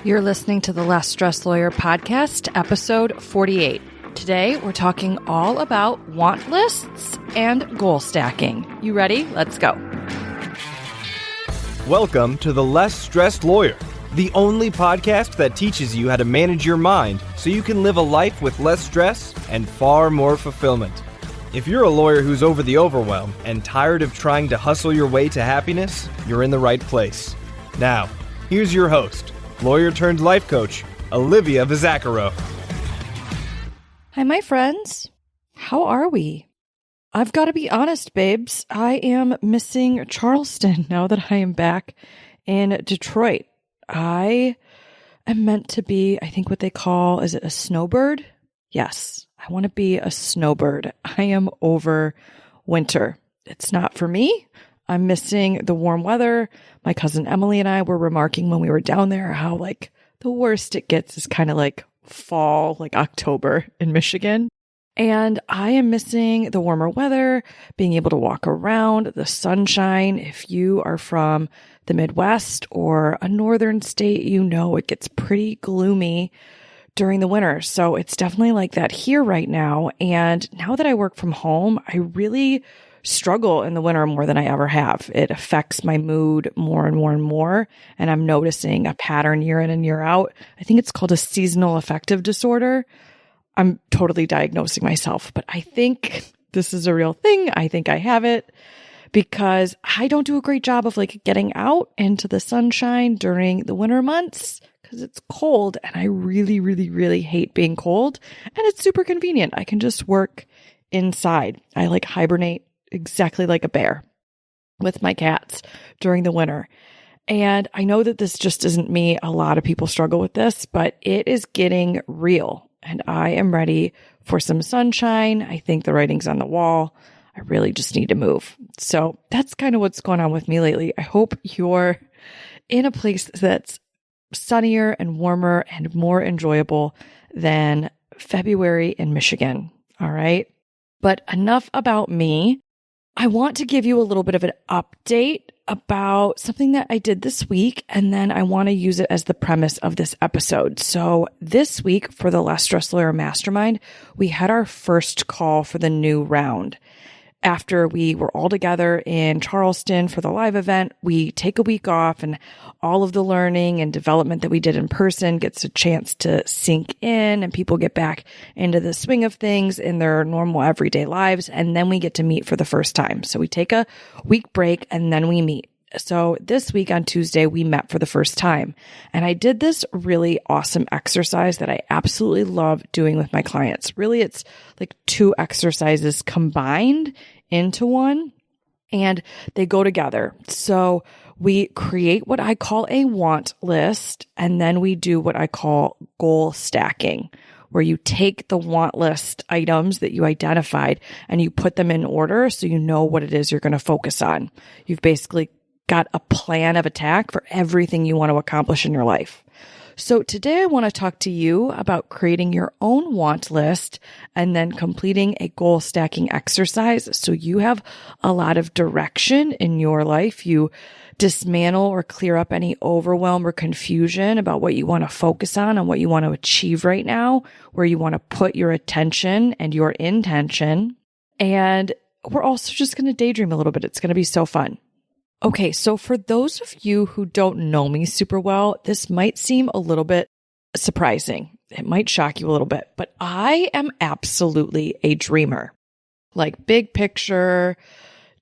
You're listening to the Less Stress Lawyer podcast, episode 48. Today, we're talking all about want lists and goal stacking. You ready? Let's go. Welcome to the Less Stressed Lawyer, the only podcast that teaches you how to manage your mind so you can live a life with less stress and far more fulfillment. If you're a lawyer who's over the overwhelm and tired of trying to hustle your way to happiness, you're in the right place. Now, here's your host, lawyer turned life coach, Olivia Vizacaro. Hi, my friends. How are we? I've got to be honest, babes. I am missing Charleston now that I am back in Detroit. I am meant to be, I think what they call, is it a snowbird? Yes, I want to be a snowbird. I am over winter. It's not for me. I'm missing the warm weather. My cousin Emily and I were remarking when we were down there how the worst it gets is kind of like fall, like October in Michigan. And I am missing the warmer weather, being able to walk around, the sunshine. If you are from the Midwest or a northern state, you know it gets pretty gloomy during the winter. So it's definitely like that here right now. And now that I work from home, I really struggle in the winter more than I ever have. It affects my mood more and more and more. And I'm noticing a pattern year in and year out. I think it's called a seasonal affective disorder. I'm totally diagnosing myself, but I think this is a real thing. I think I have it because I don't do a great job of getting out into the sunshine during the winter months because it's cold and I really, really, really hate being cold. And it's super convenient. I can just work inside. I hibernate exactly like a bear with my cats during the winter. And I know that this just isn't me. A lot of people struggle with this, but it is getting real. And I am ready for some sunshine. I think the writing's on the wall. I really just need to move. So that's kind of what's going on with me lately. I hope you're in a place that's sunnier and warmer and more enjoyable than February in Michigan. All right. But enough about me. I want to give you a little bit of an update about something that I did this week, and then I want to use it as the premise of this episode. So this week for the Less Stress Lawyer Mastermind, we had our first call for the new round. After we were all together in Charleston for the live event, we take a week off and all of the learning and development that we did in person gets a chance to sink in and people get back into the swing of things in their normal everyday lives. And then we get to meet for the first time. So we take a week break and then we meet. So this week on Tuesday, we met for the first time. And I did this really awesome exercise that I absolutely love doing with my clients. Really, it's like two exercises combined into one, and they go together. So we create what I call a want list, and then we do what I call goal stacking, where you take the want list items that you identified and you put them in order so you know what it is you're going to focus on. You've basically got a plan of attack for everything you want to accomplish in your life. So today I want to talk to you about creating your own want list and then completing a goal stacking exercise so you have a lot of direction in your life. You dismantle or clear up any overwhelm or confusion about what you want to focus on and what you want to achieve right now, where you want to put your attention and your intention. And we're also just going to daydream a little bit. It's going to be so fun. Okay, so for those of you who don't know me super well, this might seem a little bit surprising. It might shock you a little bit, but I am absolutely a dreamer. Big picture,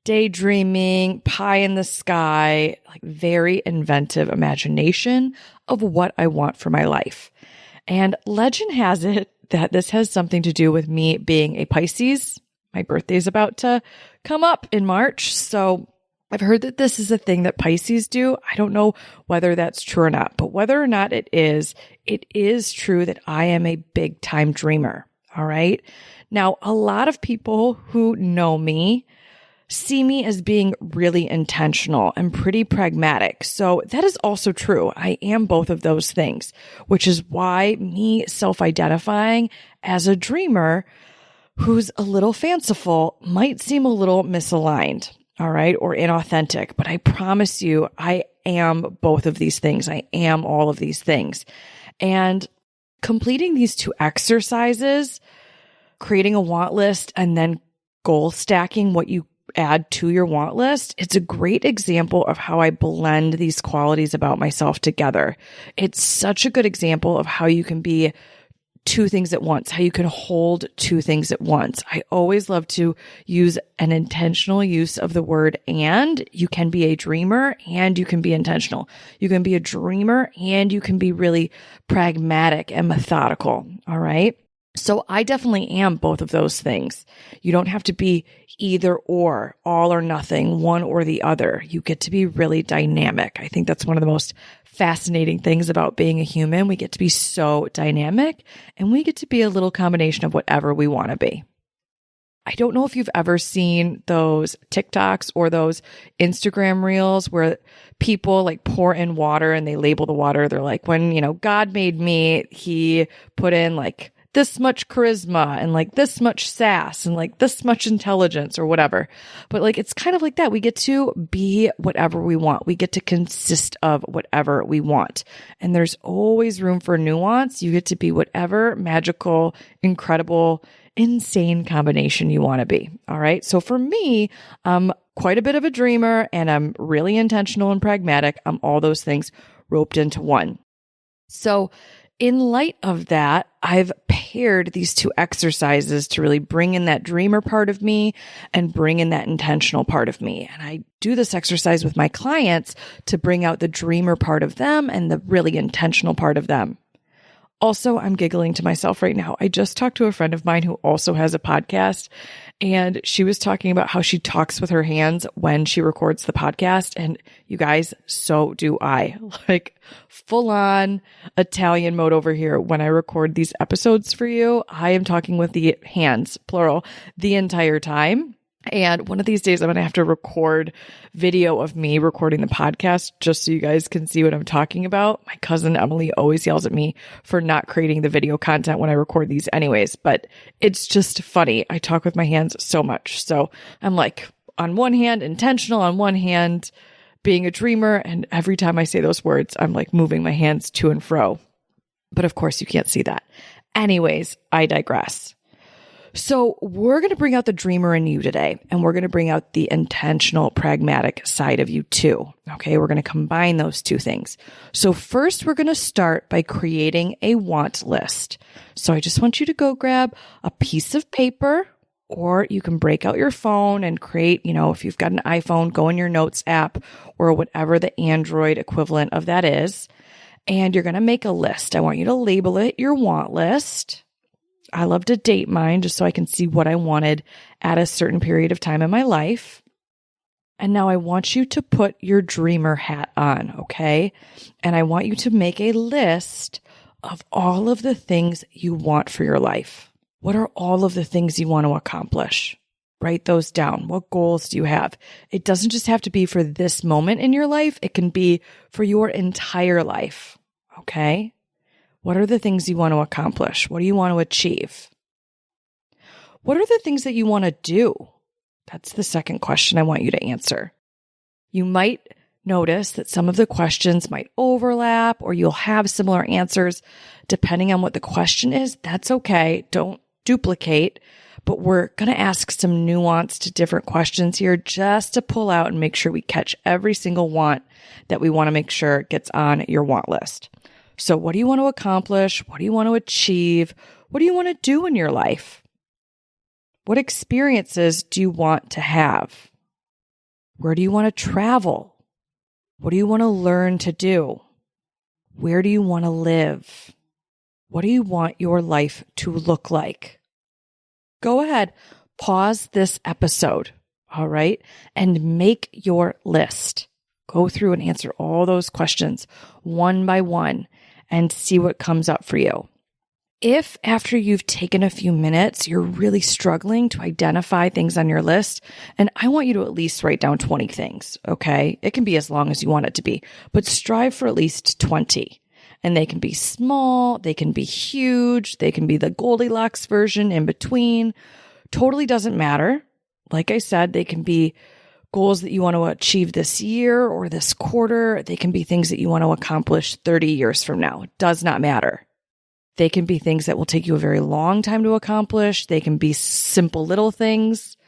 daydreaming, pie in the sky, very inventive imagination of what I want for my life. And legend has it that this has something to do with me being a Pisces. My birthday's about to come up in March, so I've heard that this is a thing that Pisces do. I don't know whether that's true or not, but whether or not it is true that I am a big time dreamer. All right. Now, a lot of people who know me see me as being really intentional and pretty pragmatic. So that is also true. I am both of those things, which is why me self-identifying as a dreamer who's a little fanciful might seem a little misaligned. all right, or inauthentic. But I promise you, I am both of these things. I am all of these things. And completing these two exercises, creating a want list and then goal stacking what you add to your want list, it's a great example of how I blend these qualities about myself together. It's such a good example of how you can be two things at once, how you can hold two things at once. I always love to use an intentional use of the word and. You can be a dreamer and you can be intentional. You can be a dreamer and you can be really pragmatic and methodical. All right. So I definitely am both of those things. You don't have to be either or, all or nothing, one or the other. You get to be really dynamic. I think that's one of the most fascinating things about being a human. We get to be so dynamic and we get to be a little combination of whatever we want to be. I don't know if you've ever seen those TikToks or those Instagram reels where people like pour in water and they label the water. They're like, when, God made me, he put in like this much charisma and like this much sass and like this much intelligence or whatever. But like, it's kind of like that. We get to be whatever we want. We get to consist of whatever we want. And there's always room for nuance. You get to be whatever magical, incredible, insane combination you want to be. All right. So for me, I'm quite a bit of a dreamer and I'm really intentional and pragmatic. I'm all those things roped into one. So in light of that, I've paired these two exercises to really bring in that dreamer part of me and bring in that intentional part of me. And I do this exercise with my clients to bring out the dreamer part of them and the really intentional part of them. Also, I'm giggling to myself right now. I just talked to a friend of mine who also has a podcast, and she was talking about how she talks with her hands when she records the podcast. And you guys, so do I. Like full on Italian mode over here. When I record these episodes for you, I am talking with the hands, plural, the entire time. And one of these days I'm going to have to record video of me recording the podcast just so you guys can see what I'm talking about. My cousin Emily always yells at me for not creating the video content when I record these anyways, but it's just funny. I talk with my hands so much. So I'm like, on one hand, intentional, on one hand, being a dreamer. And every time I say those words, I'm like moving my hands to and fro. But of course you can't see that. Anyways, I digress. So we're going to bring out the dreamer in you today, and we're going to bring out the intentional, pragmatic side of you too. Okay, we're going to combine those two things. So first, we're going to start by creating a want list. So I just want you to go grab a piece of paper, or you can break out your phone and create, if you've got an iPhone, go in your notes app or whatever the Android equivalent of that is, and you're going to make a list. I want you to label it your want list. I love to date mine just so I can see what I wanted at a certain period of time in my life. And now I want you to put your dreamer hat on, okay? And I want you to make a list of all of the things you want for your life. What are all of the things you want to accomplish? Write those down. What goals do you have? It doesn't just have to be for this moment in your life. It can be for your entire life, okay? What are the things you want to accomplish? What do you want to achieve? What are the things that you want to do? That's the second question I want you to answer. You might notice that some of the questions might overlap or you'll have similar answers depending on what the question is. That's okay. Don't duplicate, but we're going to ask some nuanced different questions here just to pull out and make sure we catch every single want that we want to make sure gets on your want list. So what do you want to accomplish? What do you want to achieve? What do you want to do in your life? What experiences do you want to have? Where do you want to travel? What do you want to learn to do? Where do you want to live? What do you want your life to look like? Go ahead, pause this episode, all right, and make your list. Go through and answer all those questions one by one and see what comes up for you. If after you've taken a few minutes, you're really struggling to identify things on your list, and I want you to at least write down 20 things, okay? It can be as long as you want it to be, but strive for at least 20. And they can be small, they can be huge, they can be the Goldilocks version in between. Totally doesn't matter. Like I said, they can be goals that you want to achieve this year or this quarter. They can be things that you want to accomplish 30 years from now. It does not matter. They can be things that will take you a very long time to accomplish. They can be simple little things.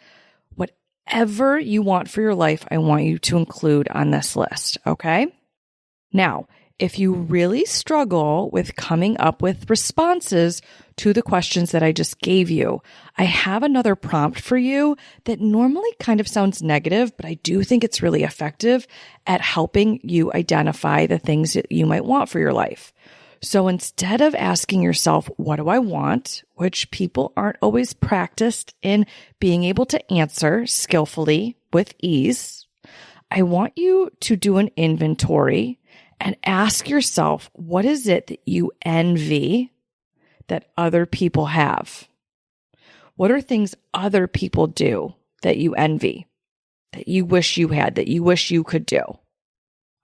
Whatever you want for your life, I want you to include on this list, okay? Now, if you really struggle with coming up with responses to the questions that I just gave you, I have another prompt for you that normally kind of sounds negative, but I do think it's really effective at helping you identify the things that you might want for your life. So instead of asking yourself, what do I want, which people aren't always practiced in being able to answer skillfully with ease, I want you to do an inventory and ask yourself, what is it that you envy that other people have? What are things other people do that you envy, that you wish you had, that you wish you could do?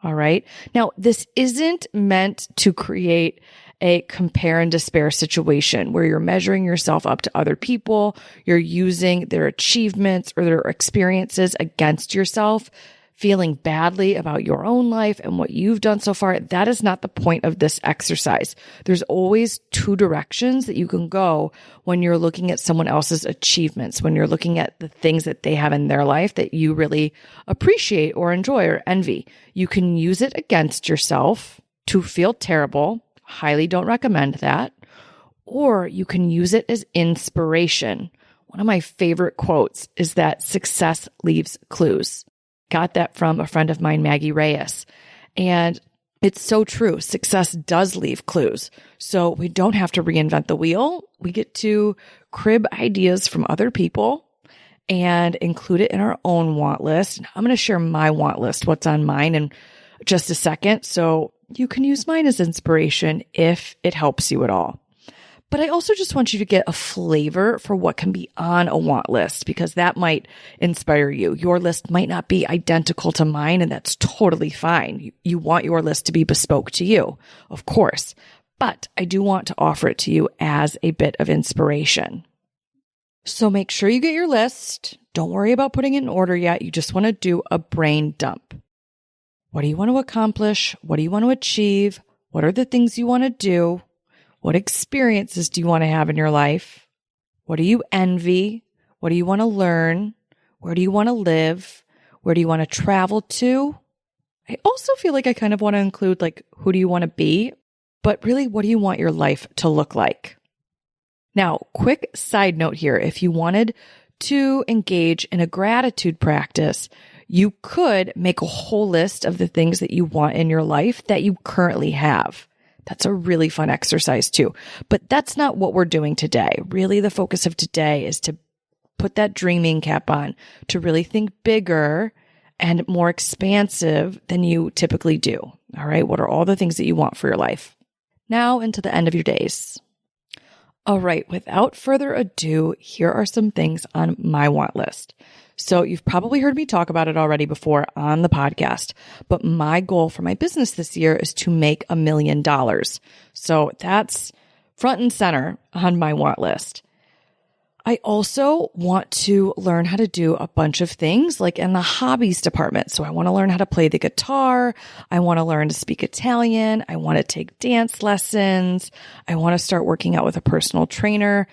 All right. Now, this isn't meant to create a compare and despair situation where you're measuring yourself up to other people, you're using their achievements or their experiences against yourself, feeling badly about your own life and what you've done so far. That is not the point of this exercise. There's always two directions that you can go when you're looking at someone else's achievements, when you're looking at the things that they have in their life that you really appreciate or enjoy or envy. You can use it against yourself to feel terrible. Highly don't recommend that. Or you can use it as inspiration. One of my favorite quotes is that success leaves clues. Got that from a friend of mine, Maggie Reyes. And it's so true. Success does leave clues. So we don't have to reinvent the wheel. We get to crib ideas from other people and include it in our own want list. And I'm going to share my want list, what's on mine, in just a second. So you can use mine as inspiration if it helps you at all. But I also just want you to get a flavor for what can be on a want list, because that might inspire you. Your list might not be identical to mine, and that's totally fine. You want your list to be bespoke to you, of course. But I do want to offer it to you as a bit of inspiration. So make sure you get your list. Don't worry about putting it in order yet. You just want to do a brain dump. What do you want to accomplish? What do you want to achieve? What are the things you want to do? What experiences do you want to have in your life? What do you envy? What do you want to learn? Where do you want to live? Where do you want to travel to? I also feel like I kind of want to include, like, who do you want to be? But really, what do you want your life to look like? Now, quick side note here. If you wanted to engage in a gratitude practice, you could make a whole list of the things that you want in your life that you currently have. That's a really fun exercise too. But that's not what we're doing today. Really, the focus of today is to put that dreaming cap on, to really think bigger and more expansive than you typically do. All right. What are all the things that you want for your life? Now into the end of your days. All right. Without further ado, here are some things on my want list. So you've probably heard me talk about it already before on the podcast, but my goal for my business this year is to make $1 million. So that's front and center on my want list. I also want to learn how to do a bunch of things like in the hobbies department. So I want to learn how to play the guitar. I want to learn to speak Italian. I want to take dance lessons. I want to start working out with a personal trainer.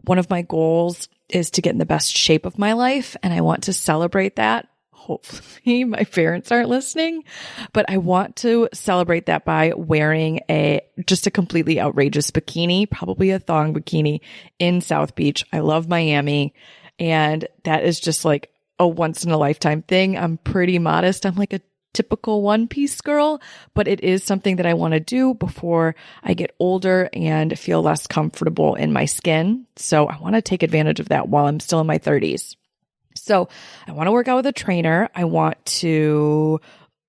One of my goals is to get in the best shape of my life, and I want to celebrate that. Hopefully my parents aren't listening, but I want to celebrate that by wearing just a completely outrageous bikini, probably a thong bikini in South Beach. I love Miami, and that is just like a once in a lifetime thing. I'm pretty modest. I'm like a typical one-piece girl, but it is something that I want to do before I get older and feel less comfortable in my skin. So I want to take advantage of that while I'm still in my 30s. So I want to work out with a trainer. I want to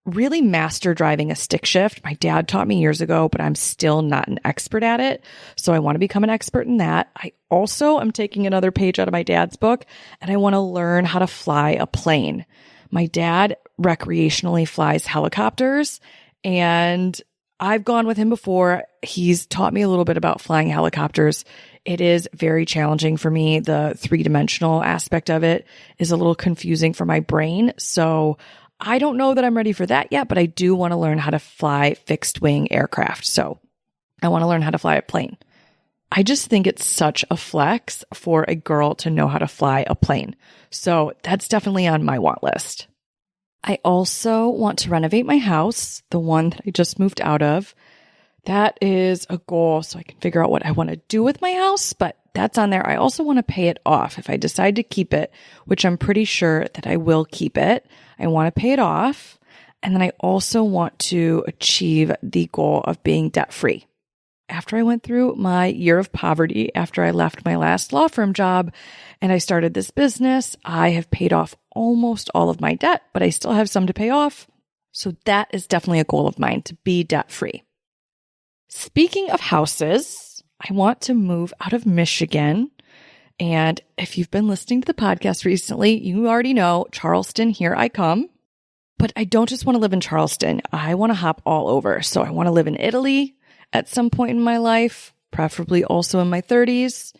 really master driving a stick shift. My dad taught me years ago, but I'm still not an expert at it. So I want to become an expert in that. I also am taking another page out of my dad's book, and I want to learn how to fly a plane. My dad recreationally flies helicopters, and I've gone with him before. He's taught me a little bit about flying helicopters. It is very challenging for me. The three-dimensional aspect of it is a little confusing for my brain. So I don't know that I'm ready for that yet, but I do want to learn how to fly fixed-wing aircraft. So I want to learn how to fly a plane. I just think it's such a flex for a girl to know how to fly a plane. So that's definitely on my want list. I also want to renovate my house, the one that I just moved out of. That is a goal so I can figure out what I want to do with my house, but that's on there. I also want to pay it off if I decide to keep it, which I'm pretty sure that I will keep it. I want to pay it off. And then I also want to achieve the goal of being debt-free. After I went through my year of poverty, after I left my last law firm job and I started this business, I have paid off almost all of my debt, but I still have some to pay off. So that is definitely a goal of mine, to be debt-free. Speaking of houses, I want to move out of Michigan. And if you've been listening to the podcast recently, you already know Charleston, here I come. But I don't just want to live in Charleston. I want to hop all over. So I want to live in Italy at some point in my life, preferably also in my 30s.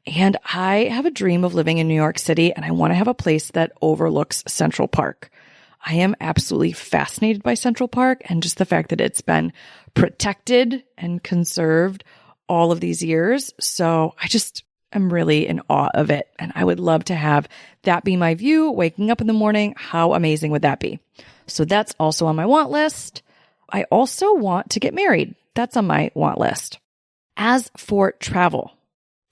And I have a dream of living in New York City, and I want to have a place that overlooks Central Park. I am absolutely fascinated by Central Park and just the fact that it's been protected and conserved all of these years. So I just am really in awe of it. And I would love to have that be my view, waking up in the morning. How amazing would that be? So that's also on my want list. I also want to get married. That's on my want list. As for travel,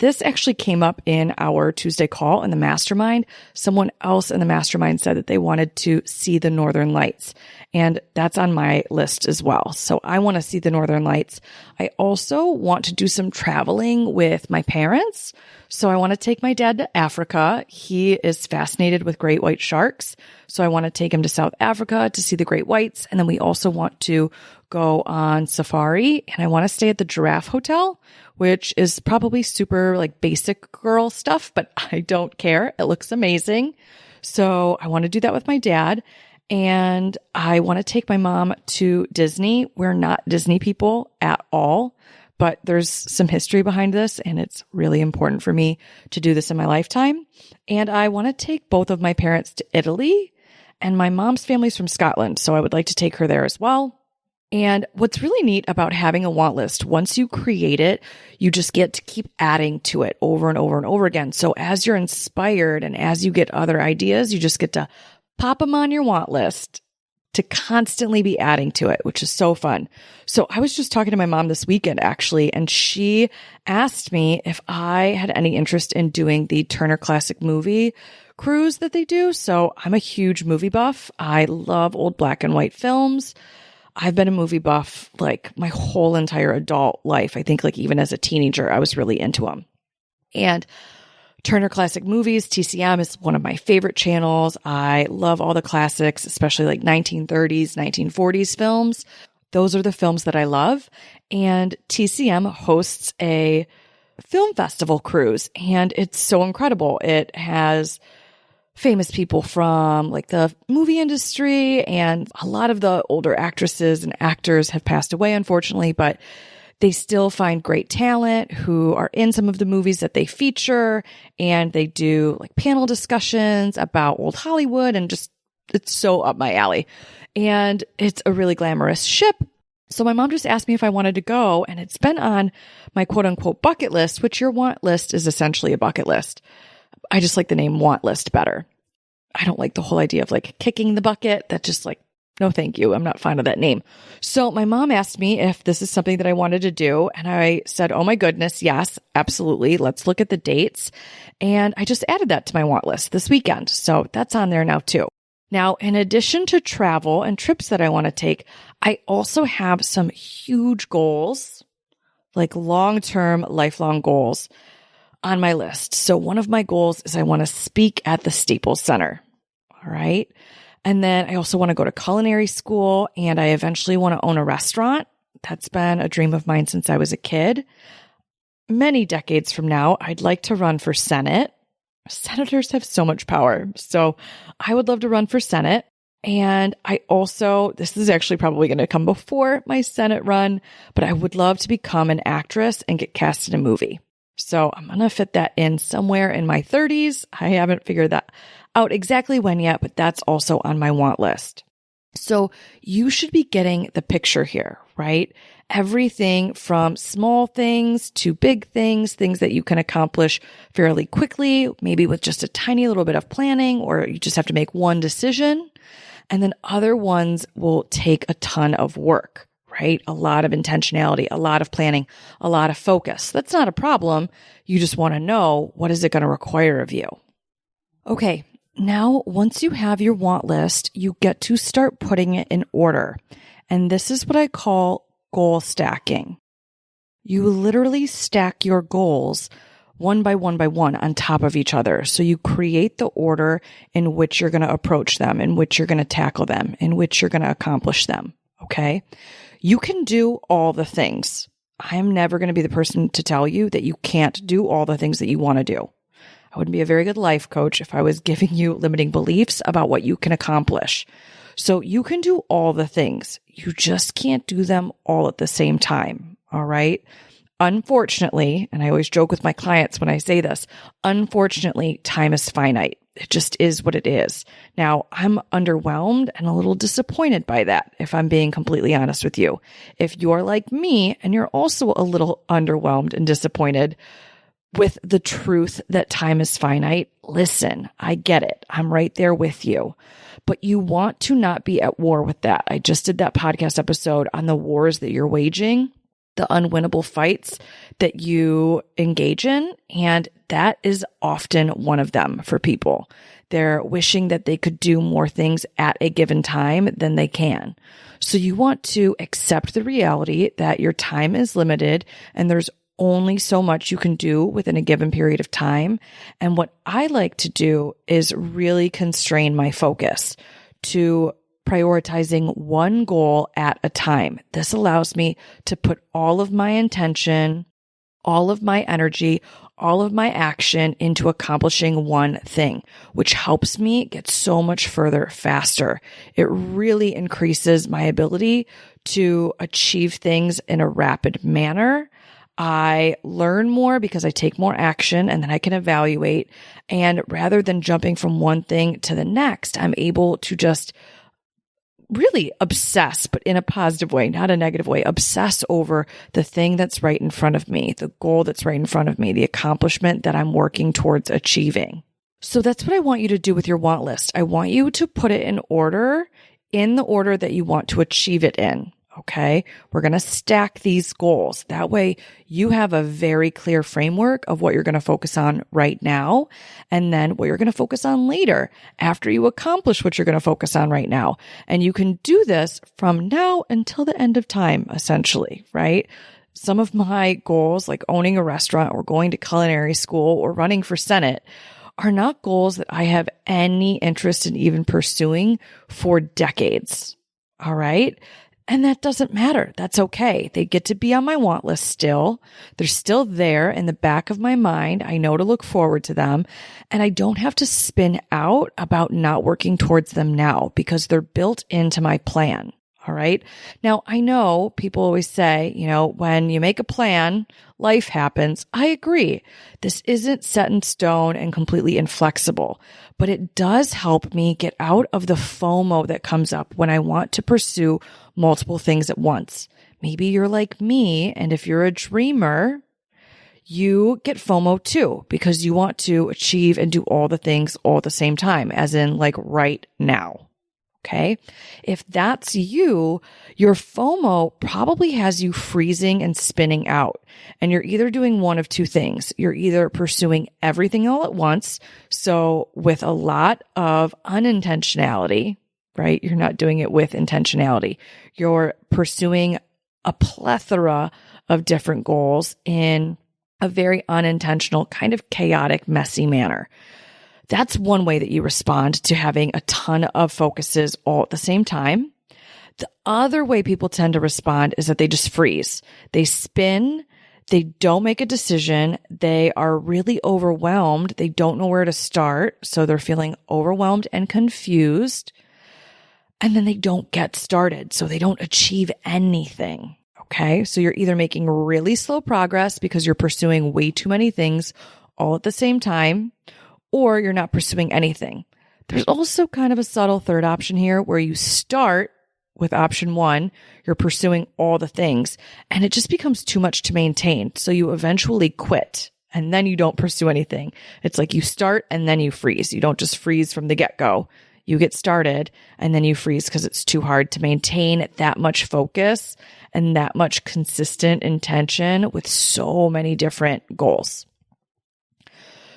this actually came up in our Tuesday call in the mastermind. Someone else in the mastermind said that they wanted to see the Northern Lights, and that's on my list as well. So I want to see the Northern Lights. I also want to do some traveling with my parents. So I want to take my dad to Africa. He is fascinated with great white sharks. So I want to take him to South Africa to see the great whites. And then we also want to go on safari, and I want to stay at the Giraffe Hotel, which is probably super like basic girl stuff, but I don't care. It looks amazing. So I want to do that with my dad. And I want to take my mom to Disney. We're not Disney people at all, but there's some history behind this, and it's really important for me to do this in my lifetime. And I want to take both of my parents to Italy, and my mom's family's from Scotland, so I would like to take her there as well. And what's really neat about having a want list, once you create it, you just get to keep adding to it over and over and over again. So as you're inspired and as you get other ideas, you just get to pop them on your want list to constantly be adding to it, which is so fun. So I was just talking to my mom this weekend, actually, and she asked me if I had any interest in doing the Turner Classic Movie cruise that they do. So I'm a huge movie buff. I love old black and white films. I've been a movie buff like my whole entire adult life. I think like even as a teenager, I was really into them. And Turner Classic Movies, TCM, is one of my favorite channels. I love all the classics, especially like 1930s, 1940s films. Those are the films that I love. And TCM hosts a film festival cruise, and it's so incredible. It has famous people from like the movie industry, and a lot of the older actresses and actors have passed away, unfortunately, but they still find great talent who are in some of the movies that they feature, and they do like panel discussions about old Hollywood, and just, it's so up my alley. And it's a really glamorous ship. So my mom just asked me if I wanted to go, and it's been on my quote unquote bucket list, which your want list is essentially a bucket list. I just like the name want list better. I don't like the whole idea of like kicking the bucket. That just like, no, thank you. I'm not fond of that name. So my mom asked me if this is something that I wanted to do. And I said, oh my goodness, yes, absolutely. Let's look at the dates. And I just added that to my want list this weekend. So that's on there now too. Now, in addition to travel and trips that I want to take, I also have some huge goals, like long-term, lifelong goals on my list. So one of my goals is I want to speak at the Staples Center. All right. And then I also want to go to culinary school, and I eventually want to own a restaurant. That's been a dream of mine since I was a kid. Many decades from now, I'd like to run for Senate. Senators have so much power. So I would love to run for Senate. And I also, this is actually probably going to come before my Senate run, but I would love to become an actress and get cast in a movie. So I'm going to fit that in somewhere in my 30s. I haven't figured that out exactly when yet, but that's also on my want list. So you should be getting the picture here, right? Everything from small things to big things, things that you can accomplish fairly quickly, maybe with just a tiny little bit of planning, or you just have to make one decision. And then other ones will take a ton of work, right? A lot of intentionality, a lot of planning, a lot of focus. That's not a problem. You just want to know, what is it going to require of you? Okay. Now, once you have your want list, you get to start putting it in order. And this is what I call goal stacking. You literally stack your goals one by one on top of each other. So you create the order in which you're going to approach them, in which you're going to tackle them, in which you're going to accomplish them. Okay. You can do all the things. I am never going to be the person to tell you that you can't do all the things that you want to do. I wouldn't be a very good life coach if I was giving you limiting beliefs about what you can accomplish. So you can do all the things. You just can't do them all at the same time. All right. Unfortunately, and I always joke with my clients when I say this, unfortunately, time is finite. It just is what it is. Now, I'm underwhelmed and a little disappointed by that, if I'm being completely honest with you. If you're like me and you're also a little underwhelmed and disappointed with the truth that time is finite, listen, I get it. I'm right there with you. But you want to not be at war with that. I just did that podcast episode on the wars that you're waging, the unwinnable fights that you engage in. And that is often one of them for people. They're wishing that they could do more things at a given time than they can. So you want to accept the reality that your time is limited and there's only so much you can do within a given period of time. And what I like to do is really constrain my focus to prioritizing one goal at a time. This allows me to put all of my intention, all of my energy, all of my action into accomplishing one thing, which helps me get so much further faster. It really increases my ability to achieve things in a rapid manner. I learn more because I take more action and then I can evaluate. And rather than jumping from one thing to the next, I'm able to just really obsess, but in a positive way, not a negative way, obsess over the thing that's right in front of me, the goal that's right in front of me, the accomplishment that I'm working towards achieving. So that's what I want you to do with your want list. I want you to put it in order, in the order that you want to achieve it in. Okay. We're going to stack these goals. That way you have a very clear framework of what you're going to focus on right now. And then what you're going to focus on later after you accomplish what you're going to focus on right now. And you can do this from now until the end of time, essentially, right? Some of my goals, like owning a restaurant or going to culinary school or running for Senate, are not goals that I have any interest in even pursuing for decades. All right. And that doesn't matter. That's okay. They get to be on my want list still. They're still there in the back of my mind. I know to look forward to them. And I don't have to spin out about not working towards them now because they're built into my plan. All right. Now, I know people always say, when you make a plan, life happens. I agree. This isn't set in stone and completely inflexible, but it does help me get out of the FOMO that comes up when I want to pursue multiple things at once. Maybe you're like me, and if you're a dreamer, you get FOMO too, because you want to achieve and do all the things all at the same time, as in like right now. Okay. If that's you, your FOMO probably has you freezing and spinning out. And you're either doing one of two things. You're either pursuing everything all at once. So with a lot of unintentionality, right? You're not doing it with intentionality. You're pursuing a plethora of different goals in a very unintentional, kind of chaotic, messy manner. That's one way that you respond to having a ton of focuses all at the same time. The other way people tend to respond is that they just freeze. They spin. They don't make a decision. They are really overwhelmed. They don't know where to start. So they're feeling overwhelmed and confused. and then they don't get started. So they don't achieve anything. Okay. So you're either making really slow progress because you're pursuing way too many things all at the same time, or you're not pursuing anything. There's also kind of a subtle third option here where you start with option one, you're pursuing all the things, and it just becomes too much to maintain. So you eventually quit and then you don't pursue anything. It's like you start and then you freeze. You don't just freeze from the get-go. You get started and then you freeze because it's too hard to maintain that much focus and that much consistent intention with so many different goals.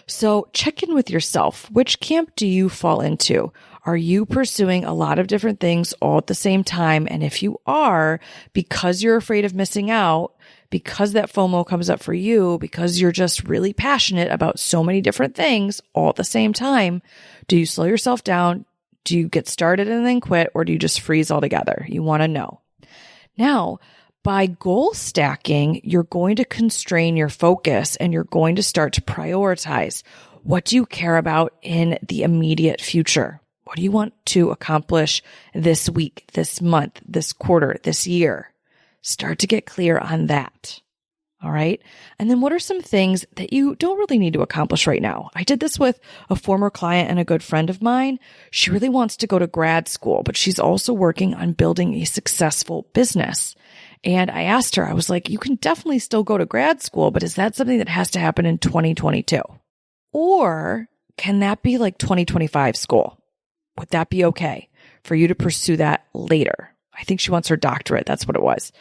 So check in with yourself. Which camp do you fall into? Are you pursuing a lot of different things all at the same time? And if you are, because you're afraid of missing out, because that FOMO comes up for you, because you're just really passionate about so many different things all at the same time, do you slow yourself down? Do you get started and then quit, or do you just freeze altogether? You want to know. Now, by goal stacking, you're going to constrain your focus and you're going to start to prioritize. What do you care about in the immediate future? What do you want to accomplish this week, this month, this quarter, this year? Start to get clear on that. All right. And then what are some things that you don't really need to accomplish right now? I did this with a former client and a good friend of mine. She really wants to go to grad school, but she's also working on building a successful business. And I asked her, I was like, you can definitely still go to grad school, but is that something that has to happen in 2022? Or can that be like 2025 school? Would that be okay for you to pursue that later? I think she wants her doctorate. That's what it was.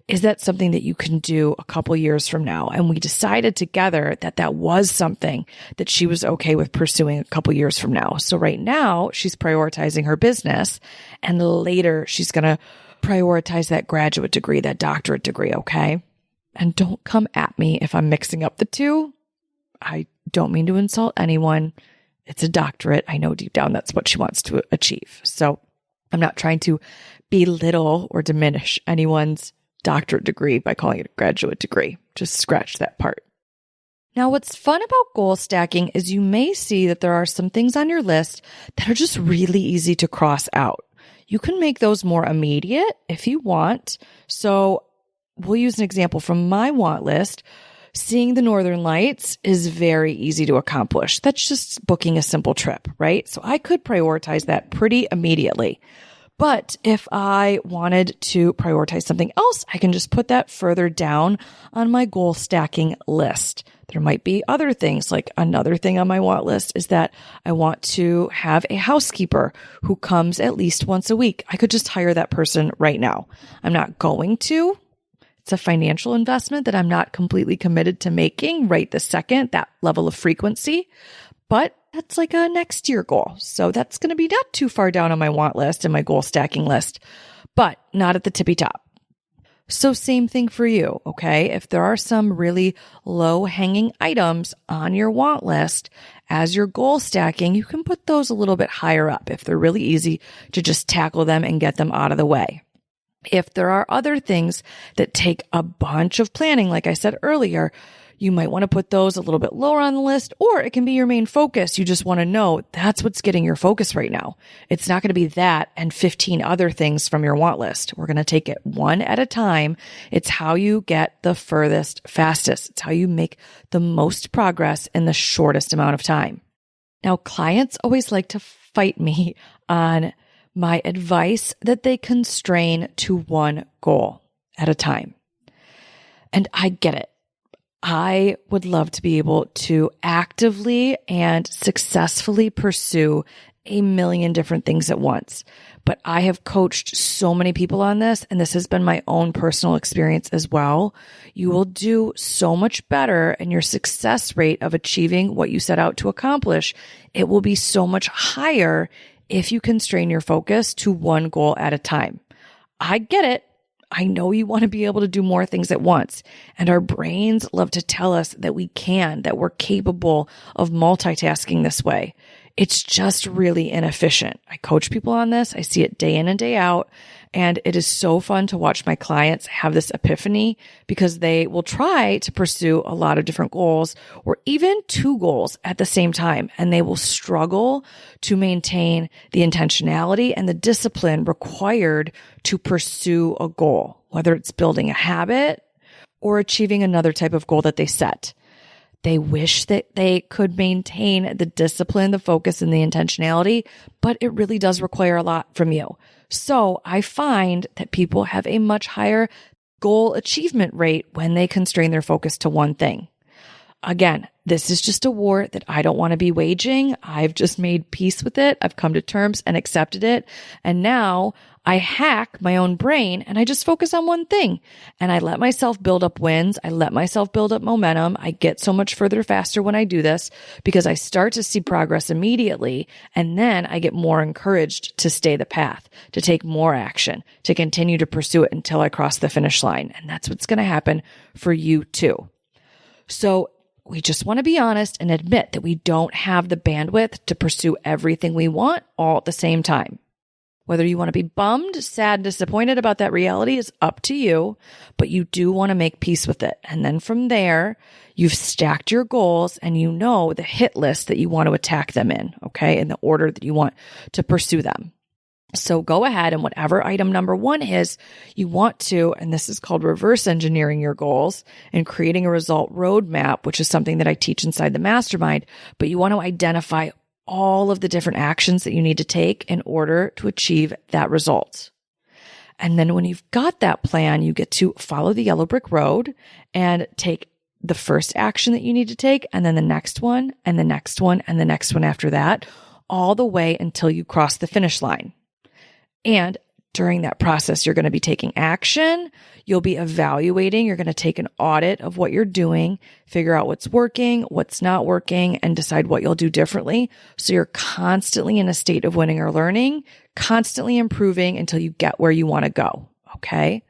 Is that something that you can do a couple years from now? And we decided together that that was something that she was okay with pursuing a couple years from now. So right now she's prioritizing her business, and later she's going to prioritize that graduate degree, that doctorate degree. Okay. And don't come at me if I'm mixing up the two. I don't mean to insult anyone. It's a doctorate. I know deep down that's what she wants to achieve. So I'm not trying to belittle or diminish anyone's doctorate degree by calling it a graduate degree. Just scratch that part. Now, what's fun about goal stacking is you may see that there are some things on your list that are just really easy to cross out. You can make those more immediate if you want. So we'll use an example from my want list. Seeing the Northern Lights is very easy to accomplish. That's just booking a simple trip, right? So I could prioritize that pretty immediately. But if I wanted to prioritize something else, I can just put that further down on my goal stacking list. There might be other things, like another thing on my want list is that I want to have a housekeeper who comes at least once a week. I could just hire that person right now. I'm not going to. It's a financial investment that I'm not completely committed to making right this second, that level of frequency. But that's like a next year goal. So that's going to be not too far down on my want list and my goal stacking list, but not at the tippy top. So same thing for you, okay? If there are some really low hanging items on your want list, as you're goal stacking, you can put those a little bit higher up if they're really easy to just tackle them and get them out of the way. If there are other things that take a bunch of planning, like I said earlier, you might want to put those a little bit lower on the list, or it can be your main focus. You just want to know that's what's getting your focus right now. It's not going to be that and 15 other things from your want list. We're going to take it one at a time. It's how you get the furthest, fastest. It's how you make the most progress in the shortest amount of time. Now, clients always like to fight me on my advice that they constrain to one goal at a time. And I get it. I would love to be able to actively and successfully pursue a million different things at once. But I have coached so many people on this, and this has been my own personal experience as well. You will do so much better, and your success rate of achieving what you set out to accomplish, it will be so much higher if you constrain your focus to one goal at a time. I get it. I know you want to be able to do more things at once, and our brains love to tell us that we can, that we're capable of multitasking this way. It's just really inefficient. I coach people on this. I see it day in and day out, And it is so fun to watch my clients have this epiphany because they will try to pursue a lot of different goals or even two goals at the same time. And they will struggle to maintain the intentionality and the discipline required to pursue a goal, whether it's building a habit or achieving another type of goal that they set. They wish that they could maintain the discipline, the focus, and the intentionality, but it really does require a lot from you. So I find that people have a much higher goal achievement rate when they constrain their focus to one thing. Again, this is just a war that I don't want to be waging. I've just made peace with it. I've come to terms and accepted it. And now I hack my own brain and I just focus on one thing. And I let myself build up wins. I let myself build up momentum. I get so much further faster when I do this because I start to see progress immediately. And then I get more encouraged to stay the path, to take more action, to continue to pursue it until I cross the finish line. And that's what's going to happen for you too. So we just want to be honest and admit that we don't have the bandwidth to pursue everything we want all at the same time. Whether you want to be bummed, sad, disappointed about that reality is up to you, but you do want to make peace with it. And then from there, you've stacked your goals and you know the hit list that you want to attack them in, okay, in the order that you want to pursue them. So go ahead and whatever item number one is, you want to, and this is called reverse engineering your goals and creating a result roadmap, which is something that I teach inside the mastermind, but you want to identify all of the different actions that you need to take in order to achieve that result. And then when you've got that plan, you get to follow the yellow brick road and take the first action that you need to take, and then the next one, and the next one, and the next one after that, all the way until you cross the finish line. And during that process, you're going to be taking action. You'll be evaluating. You're going to take an audit of what you're doing, figure out what's working, what's not working, and decide what you'll do differently. So you're constantly in a state of winning or learning, constantly improving until you get where you want to go. Okay.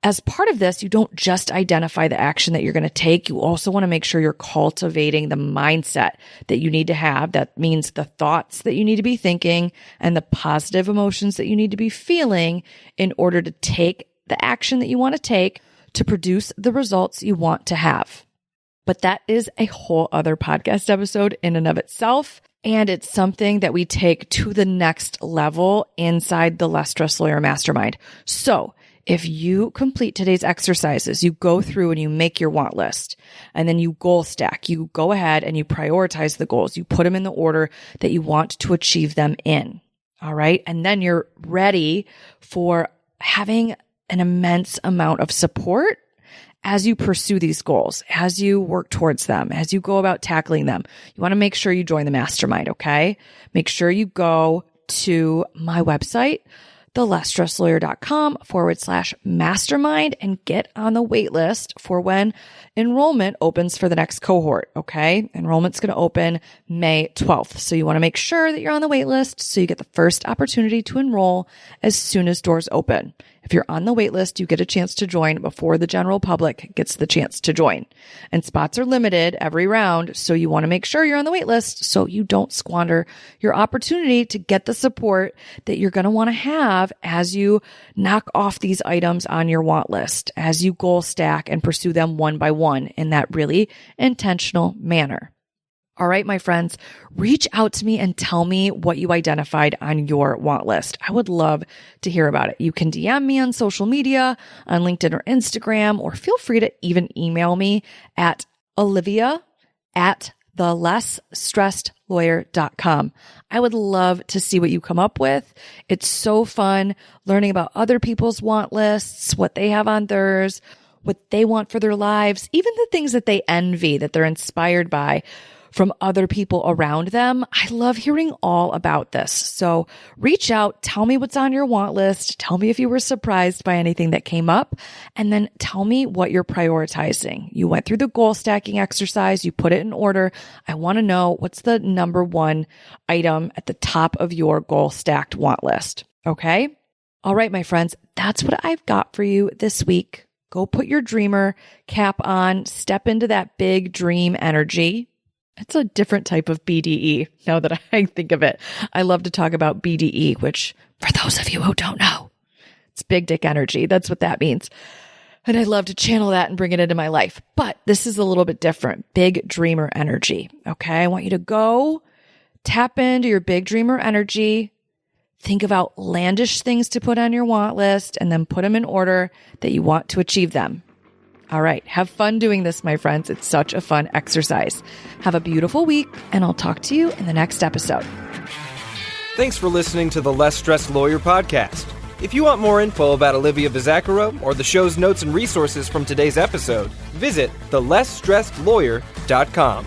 As part of this, you don't just identify the action that you're going to take. You also want to make sure you're cultivating the mindset that you need to have. That means the thoughts that you need to be thinking and the positive emotions that you need to be feeling in order to take the action that you want to take to produce the results you want to have. But that is a whole other podcast episode in and of itself. And it's something that we take to the next level inside the Less Stress Lawyer Mastermind. So if you complete today's exercises, you go through and you make your want list, and then you goal stack. You go ahead and you prioritize the goals. You put them in the order that you want to achieve them in. All right. And then you're ready for having an immense amount of support as you pursue these goals, as you work towards them, as you go about tackling them. You want to make sure you join the mastermind. Okay. Make sure you go to my website, thelessstresslawyer.com/mastermind, and get on the wait list for when enrollment opens for the next cohort. Okay. Enrollment's going to open May 12th. So you want to make sure that you're on the wait list so you get the first opportunity to enroll as soon as doors open. If you're on the wait list, you get a chance to join before the general public gets the chance to join. And spots are limited every round, so you want to make sure you're on the wait list so you don't squander your opportunity to get the support that you're going to want to have as you knock off these items on your want list, as you goal stack and pursue them one by one in that really intentional manner. All right, my friends, reach out to me and tell me what you identified on your want list. I would love to hear about it. You can DM me on social media, on LinkedIn or Instagram, or feel free to even email me at olivia@thelesstressedlawyer.com. I would love to see what you come up with. It's so fun learning about other people's want lists, what they have on theirs, what they want for their lives, even the things that they envy, that they're inspired by from other people around them. I love hearing all about this. So reach out, tell me what's on your want list, tell me if you were surprised by anything that came up, and then tell me what you're prioritizing. You went through the goal stacking exercise, you put it in order. I want to know what's the number one item at the top of your goal stacked want list. Okay? All right, my friends, that's what I've got for you this week. Go put your dreamer cap on, step into that big dream energy. It's a different type of BDE now that I think of it. I love to talk about BDE, which for those of you who don't know, It's big dick energy. That's what that means. And I love to channel that and bring it into my life. But this is a little bit different. Big dreamer energy. Okay. I want you to go tap into your big dreamer energy. Think of outlandish things to put on your want list and then put them in order that you want to achieve them. All right. Have fun doing this, my friends. It's such a fun exercise. Have a beautiful week, and I'll talk to you in the next episode. Thanks for listening to the Less Stressed Lawyer podcast. If you want more info about Olivia Vizacaro or the show's notes and resources from today's episode, visit thelessstressedlawyer.com.